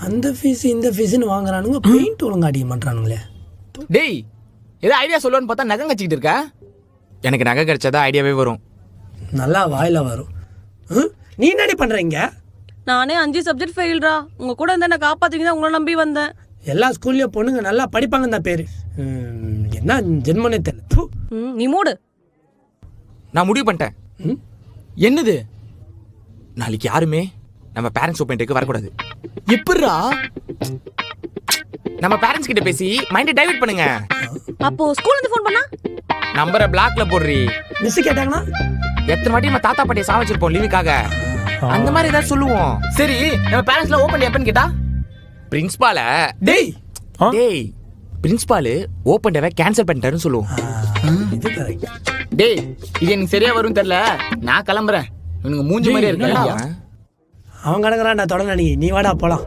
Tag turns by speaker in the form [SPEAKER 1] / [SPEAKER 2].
[SPEAKER 1] அந்த ஃபீஸ் இந்த ஃபீஸ்னு வாங்குறானுங்க, பெயிண்ட் ஒழுங்கா அடிக்க மாட்டானுங்களே.
[SPEAKER 2] டேய் ஏதோ ஐடியா சொல்லுவான்னு பார்த்தா நகை கச்சிக்கிட்டு இருக்க. எனக்கு நகை கிடைச்சாதான் ஐடியாவே வரும்.
[SPEAKER 1] நல்லா வாயில வரும். நீ என்னடி பண்றீங்க?
[SPEAKER 3] நானே 5 சப்ஜெக்ட் ஃபெயில்ரா. உங்க கூட இருந்தா என்ன காப்பாத்தீங்க, உங்களை நம்பி வந்தேன்.
[SPEAKER 1] எல்லா ஸ்கூல்லயும் பொண்ணுங்க நல்லா படிப்பாங்க தான் பேரு. என்ன ஜென்மனே தெரியல.
[SPEAKER 3] நீ மூடு.
[SPEAKER 2] நான் முடிவு பண்ணிட்டேன். என்னது? நாளைக்கு யாருமே நம்ம பேரண்ட்ஸ் ஓப்பன்ட்டுக்கு வரக்கூடாது. எப்படிரா? நம்ம பேரண்ட்ஸ் கிட்ட பேசி மைண்டை டைவர்ட் பண்ணுங்க.
[SPEAKER 3] அப்போ ஸ்கூல்ல இருந்து ஃபோன் பண்ணா
[SPEAKER 2] நம்பரை பிளாக்ல போடுறீ.
[SPEAKER 1] மிஸ் கேட்டாங்கன்னா
[SPEAKER 2] எத்தனை வாட்டி நம்ம தாத்தா பாட்டியை சாவச்சிருப்போம் லீவுக்காக. அந்த மாதிரி ஏதாவது சொல்லுவோம். சரி நம்ம பேரண்ட்ஸ்ல ஓபன் எப்பன்னு கேட்டா பிரின்சிபால
[SPEAKER 1] டேய்
[SPEAKER 2] டேய் பிரின்சிபால் ஓபன் டேவை கேன்சல் பண்ணிட்டாருன்னு சொல்லுவோம்.
[SPEAKER 1] இது கரெக்ட்.
[SPEAKER 2] டேய் இது எனக்கு சரியா வரும் தெரியல, நான் கிளம்புறேன். இவனுங்க மூஞ்சி மாதிரியே இருக்கு.
[SPEAKER 1] அவன் கிடக்குறான்டா தொடங்க, நீ வாடா போலாம்.